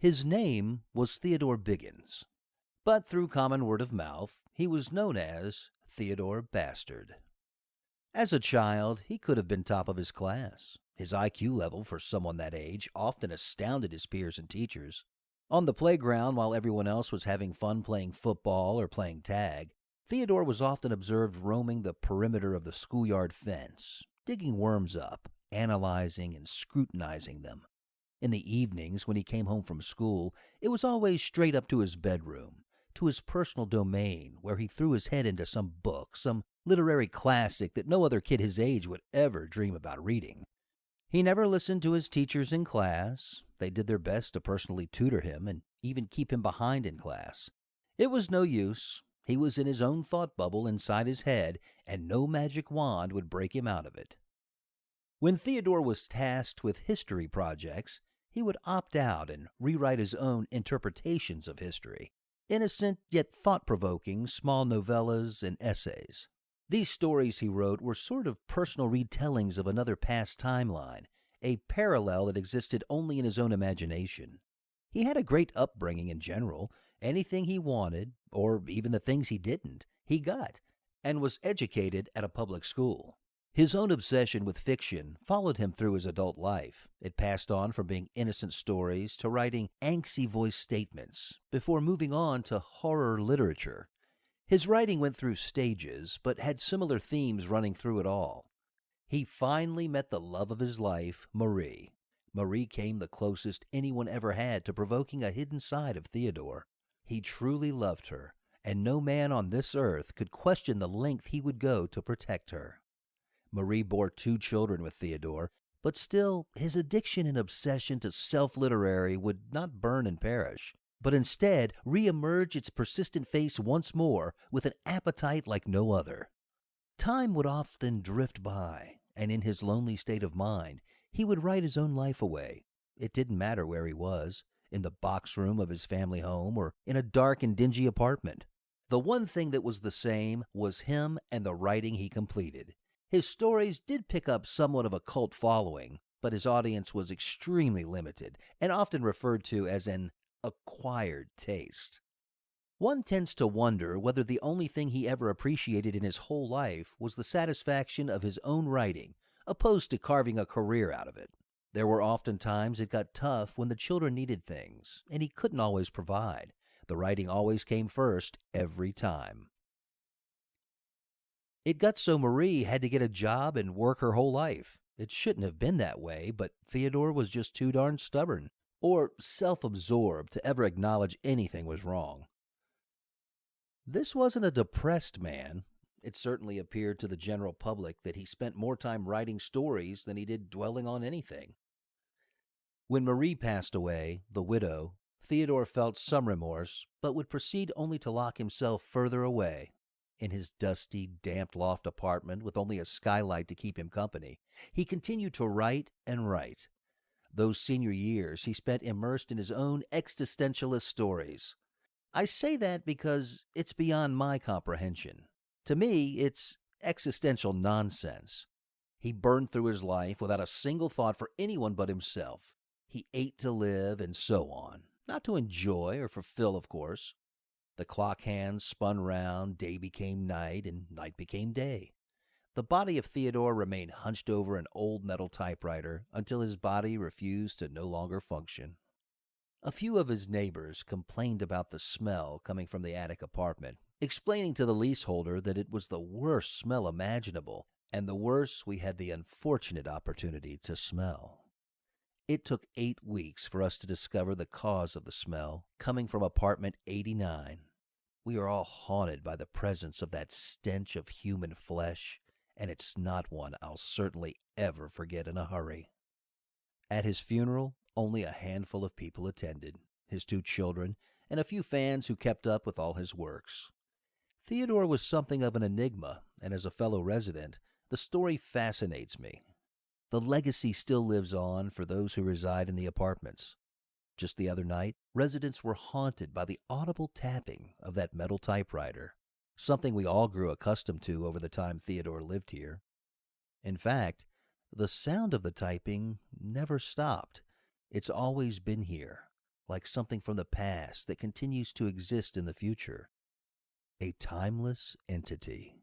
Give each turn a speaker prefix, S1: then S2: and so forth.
S1: His name was Theodore Biggins, but through common word of mouth, he was known as Theodore Bastard. As a child, he could have been top of his class. His IQ level for someone that age often astounded his peers and teachers. On the playground, while everyone else was having fun playing football or playing tag, Theodore was often observed roaming the perimeter of the schoolyard fence, digging worms up, analyzing and scrutinizing them. In the evenings, when he came home from school, it was always straight up to his bedroom, to his personal domain, where he threw his head into some book, some literary classic that no other kid his age would ever dream about reading. He never listened to his teachers in class. They did their best to personally tutor him and even keep him behind in class. It was no use. He was in his own thought bubble inside his head, and no magic wand would break him out of it. When Theodore was tasked with history projects, he would opt out and rewrite his own interpretations of history, innocent yet thought-provoking small novellas and essays. These stories he wrote were sort of personal retellings of another past timeline, a parallel that existed only in his own imagination. He had a great upbringing in general. Anything he wanted, or even the things he didn't, he got, and was educated at a public school. His own obsession with fiction followed him through his adult life. It passed on from being innocent stories to writing angsty voiced statements, before moving on to horror literature. His writing went through stages, but had similar themes running through it all. He finally met the love of his life, Marie. Marie came the closest anyone ever had to provoking a hidden side of Theodore. He truly loved her, and no man on this earth could question the length he would go to protect her. Marie bore 2 children with Theodore, but still his addiction and obsession to self-literary would not burn and perish, but instead re-emerge its persistent face once more with an appetite like no other. Time would often drift by, and in his lonely state of mind, he would write his own life away. It didn't matter where he was, in the box room of his family home or in a dark and dingy apartment. The one thing that was the same was him and the writing he completed. His stories did pick up somewhat of a cult following, but his audience was extremely limited and often referred to as an acquired taste. One tends to wonder whether the only thing he ever appreciated in his whole life was the satisfaction of his own writing, opposed to carving a career out of it. There were often times it got tough when the children needed things, and he couldn't always provide. The writing always came first, every time. It got so Marie had to get a job and work her whole life. It shouldn't have been that way, but Theodore was just too darn stubborn, or self-absorbed to ever acknowledge anything was wrong. This wasn't a depressed man. It certainly appeared to the general public that he spent more time writing stories than he did dwelling on anything. When Marie passed away, the widow, Theodore felt some remorse, but would proceed only to lock himself further away. In his dusty, damp loft apartment with only a skylight to keep him company, he continued to write and write. Those senior years he spent immersed in his own existentialist stories. I say that because it's beyond my comprehension. To me, it's existential nonsense. He burned through his life without a single thought for anyone but himself. He ate to live and so on, not to enjoy or fulfill, of course. The clock hands spun round, day became night, and night became day. The body of Theodore remained hunched over an old metal typewriter until his body refused to no longer function. A few of his neighbors complained about the smell coming from the attic apartment, explaining to the leaseholder that it was the worst smell imaginable, and the worst we had the unfortunate opportunity to smell. It took 8 weeks for us to discover the cause of the smell coming from apartment 89. We are all haunted by the presence of that stench of human flesh, and it's not one I'll certainly ever forget in a hurry. At his funeral, only a handful of people attended, his 2 children, and a few fans who kept up with all his works. Theodore was something of an enigma, and as a fellow resident, the story fascinates me. The legacy still lives on for those who reside in the apartments. Just the other night, residents were haunted by the audible tapping of that metal typewriter, something we all grew accustomed to over the time Theodore lived here. In fact, the sound of the typing never stopped. It's always been here, like something from the past that continues to exist in the future. A timeless entity.